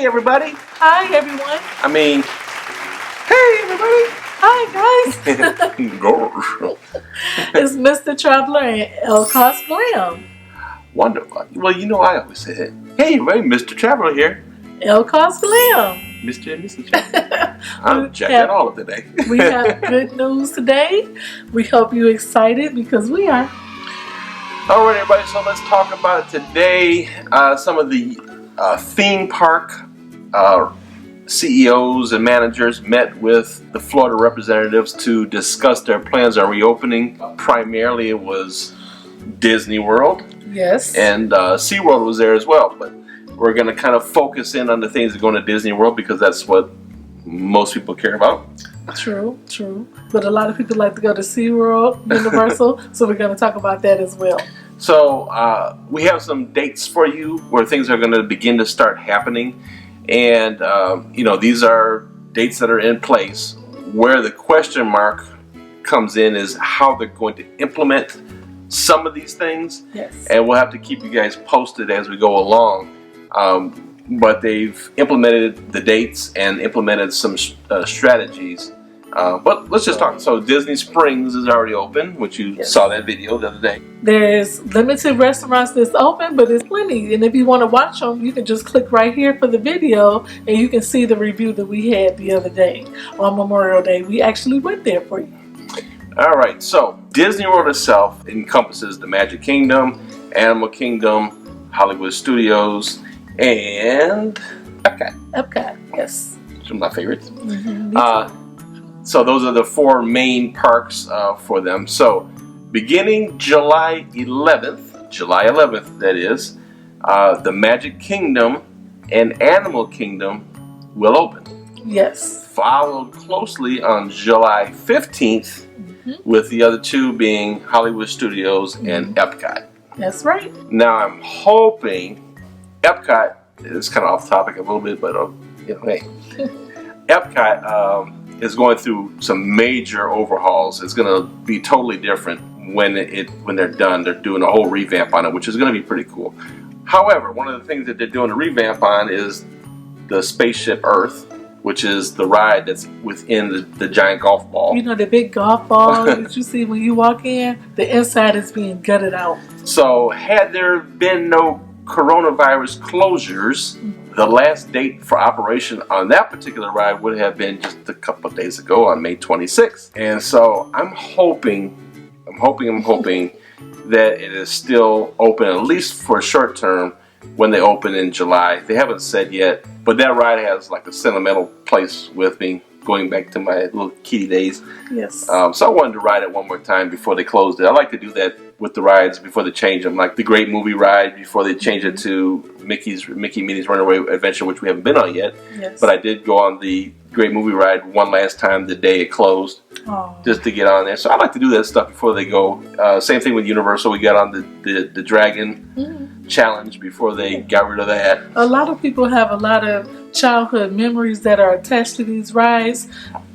Hey everybody. Hi everyone. I mean, hey everybody. Hi guys. Gosh. It's Mr. Traveler and ElleKosGlam. Wonderful. Well, you know I always say that. Hey everybody, Mr. Traveler here. ElleKosGlam. Mr. and Mrs. Traveler. I'm checking it all up today. We have good news today. We hope you're excited because we are. All right, everybody. So let's talk about it today. Some of the theme park CEOs and managers met with the Florida representatives to discuss their plans on reopening. Primarily, it was Disney World. Yes. And SeaWorld was there as well. But we're going to kind of focus in on the things that go into Disney World because that's what most people care about. True. But a lot of people like to go to SeaWorld, Universal, so we're going to talk about that as well. So we have some dates for you where things are going to begin to start happening. And, these are dates that are in place. Where the question mark comes in is how they're going to implement some of these things. Yes. And we'll have to keep you guys posted as we go along. But they've implemented the dates and implemented some strategies. But let's just talk. So Disney Springs is already open, which you saw that video the other day. There's limited restaurants that's open, but there's plenty. And if you want to watch them, you can just click right here for the video, and you can see the review that we had the other day on Memorial Day. We actually went there for you. All right. So Disney World itself encompasses the Magic Kingdom, Animal Kingdom, Hollywood Studios, and Epcot. Epcot, yes. Some of my favorites. Mm-hmm. So those are the four main parks for them. So beginning July 11th that is, the Magic Kingdom and Animal Kingdom will open. Yes. Followed closely on July 15th with the other two being Hollywood Studios and Epcot. That's right. Now I'm hoping Epcot, it's kind of off topic a little bit, but hey. Epcot is going through some major overhauls. It's going to be totally different when they're done. They're doing a whole revamp on it, which is going to be pretty cool. However, one of the things that they're doing a revamp on is the Spaceship Earth, which is the ride that's within the giant golf ball. You know, the big golf ball that you see when you walk in, the inside is being gutted out. So had there been no coronavirus closures, the last date for operation on that particular ride would have been just a couple of days ago on May 26th. And so I'm hoping that it is still open at least for a short term when they open in July. They haven't said yet, but that ride has like a sentimental place with me going back to my little kiddie days. Yes. So I wanted to ride it one more time before they closed it. I like to do that with the rides before they change them, like the Great Movie Ride before they change it to Mickey Minnie's Runaway Adventure, which we haven't been on yet. Yes. But I did go on the Great Movie Ride one last time the day it closed, just to get on there. So I like to do that stuff before they go. Same thing with Universal. We got on the Dragon Challenge before they got rid of that. A lot of people have a lot of childhood memories that are attached to these rides.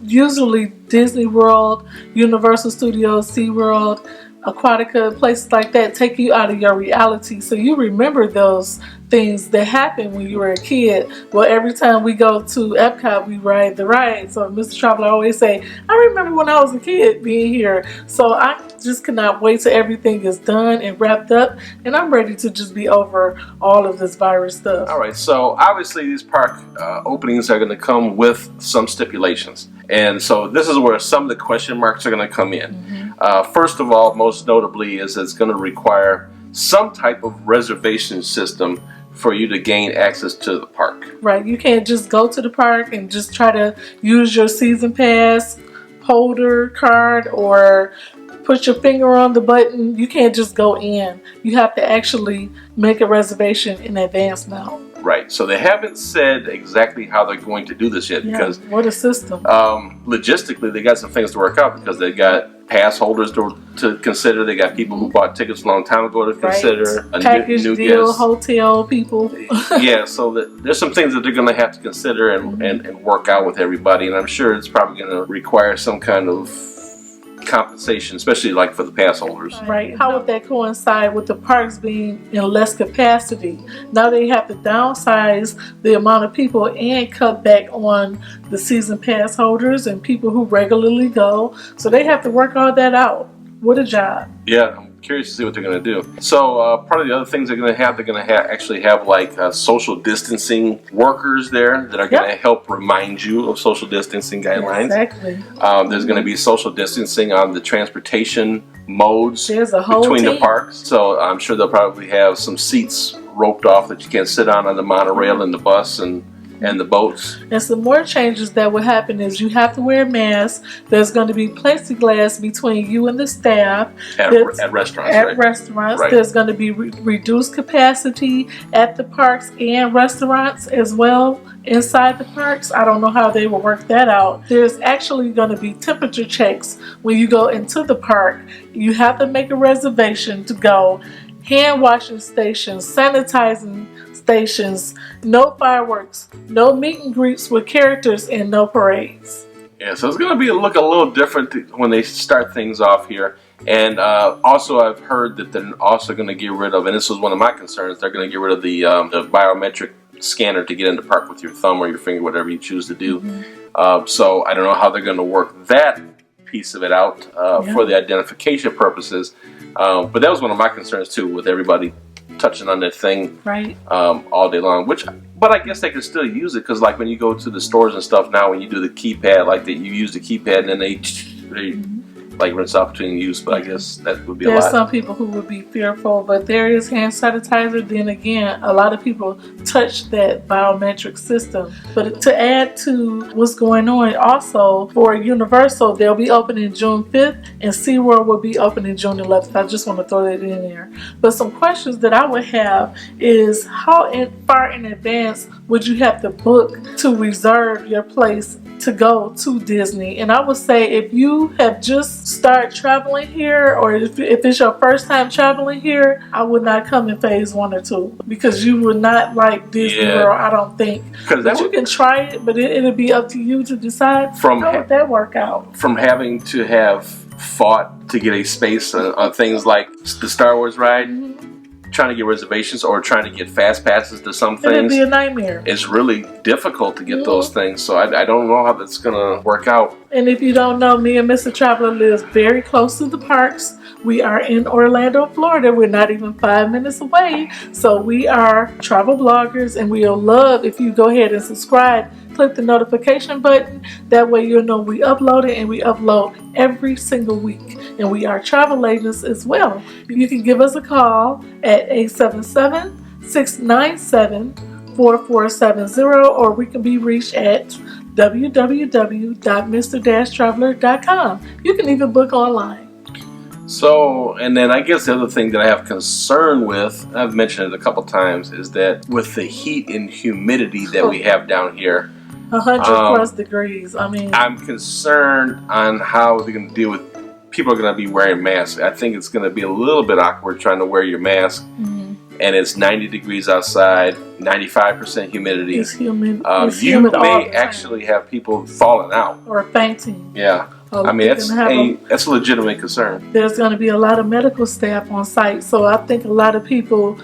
Usually Disney World, Universal Studios, SeaWorld, Aquatica, places like that take you out of your reality, so you remember those things that happened when you were a kid. Well, every time we go to Epcot, we ride the ride. So Mr. Traveler always say, I remember when I was a kid being here. So I just cannot wait till everything is done and wrapped up, and I'm ready to just be over all of this virus stuff. All right, so obviously these park openings are going to come with some stipulations. And so this is where some of the question marks are going to come in. First of all, most notably, is it's going to require some type of reservation system for you to gain access to the park. Right, you can't just go to the park and just try to use your season pass holder card or put your finger on the button. You can't just go in. You have to actually make a reservation in advance now. Right, so they haven't said exactly how they're going to do this yet, because what a system. Logistically, they got some things to work out, because they got pass holders to consider. They got people who bought tickets a long time ago to consider. A package new deal, guest. Hotel people. Yeah, so there's some things that they're going to have to consider and work out with everybody, and I'm sure it's probably going to require some kind of compensation, especially like for the pass holders. Right. How would that coincide with the parks being in less capacity? Now they have to downsize the amount of people and cut back on the season pass holders and people who regularly go. So they have to work all that out. What a job. Yeah, I'm curious to see what they're going to do. So part of the other things they're going to actually have like social distancing workers there that are going to help remind you of social distancing guidelines. Exactly. There's going to be social distancing on the transportation modes between the parks. So I'm sure they'll probably have some seats roped off that you can sit on the monorail and the bus and the boats. And some more changes that will happen is you have to wear a mask. There's going to be plexiglass between you and the staff. At restaurants. At restaurants. Right. There's going to be reduced capacity at the parks and restaurants as well inside the parks. I don't know how they will work that out. There's actually going to be temperature checks when you go into the park. You have to make a reservation to go. Hand washing stations, sanitizing stations, no fireworks, no meet and greets with characters, and no parades. Yeah, so it's going to look a little different when they start things off here. And also I've heard that they're also going to get rid of, and this was one of my concerns, they're going to get rid of the biometric scanner to get into the park with your thumb or your finger, whatever you choose to do. So I don't know how they're going to work that piece of it out for the identification purposes. But that was one of my concerns too, with everybody touching on that thing all day long. But I guess they can still use it because, like, when you go to the stores and stuff now, when you do the keypad, like that, you use the keypad and then they like rinse off between use. But I guess that would be a lot. There's some people who would be fearful, but there is hand sanitizer. Then again, a lot of people touch that biometric system. But to add to what's going on, also for Universal, they'll be opening June 5th, and SeaWorld will be opening June 11th. I just want to throw that in there. But some questions that I would have is how far in advance would you have to book to reserve your place to go to Disney? And I would say if you have just started traveling here, or if it's your first time traveling here, I would not come in phase 1 or 2 because you would not like Disney World, I don't think. But you can try it, but it'll be up to you to decide how would that work out. From having to have fought to get a space on things like the Star Wars ride, trying to get reservations or trying to get fast passes to some things, it'd be a nightmare. It's really difficult to get those things, so I don't know how that's gonna work out. And if you don't know, me and Mr. Traveler lives very close to the parks. We are in Orlando, Florida. We're not even 5 minutes away. So we are travel bloggers, and we'll love if you go ahead and subscribe. Click the notification button. That way you'll know we upload it, and we upload every single week. And we are travel agents as well. You can give us a call at 877-697-4470, or we can be reached at www.mr-traveler.com. You can even book online. So, and then I guess the other thing that I have concern with, I've mentioned it a couple times, is that with the heat and humidity that we have down here, 100 plus degrees. I mean, I'm concerned on how they're going to deal with people are going to be wearing masks. I think it's going to be a little bit awkward trying to wear your mask. And it's 90 degrees outside, 95% humidity. It's humid. You may actually have people falling out or fainting. Yeah. I mean, that's a legitimate concern. There's going to be a lot of medical staff on site, so I think a lot of people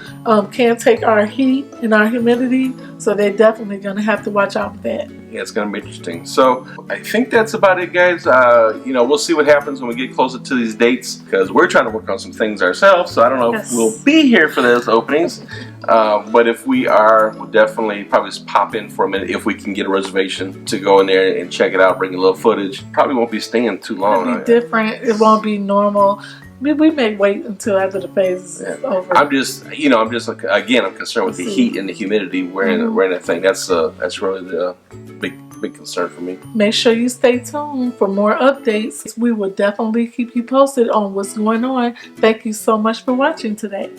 can't take our heat and our humidity, so they're definitely going to have to watch out for that. Yeah, it's going to be interesting. So I think that's about it, guys. We'll see what happens when we get closer to these dates, because we're trying to work on some things ourselves, so I don't know if we'll be here for those openings. But if we are, we'll definitely probably just pop in for a minute if we can get a reservation to go in there and check it out, bring a little footage. Probably won't be staying too long. It'll be different. It won't be normal. We may wait until after the phase is over. I'm concerned with the heat and the humidity wearing that thing. That's really the big concern for me. Make sure you stay tuned for more updates. We will definitely keep you posted on what's going on. Thank you so much for watching today.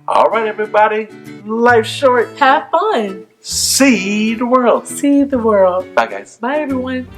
All right, everybody. Life's short. Have fun. See the world. See the world. Bye, guys. Bye, everyone.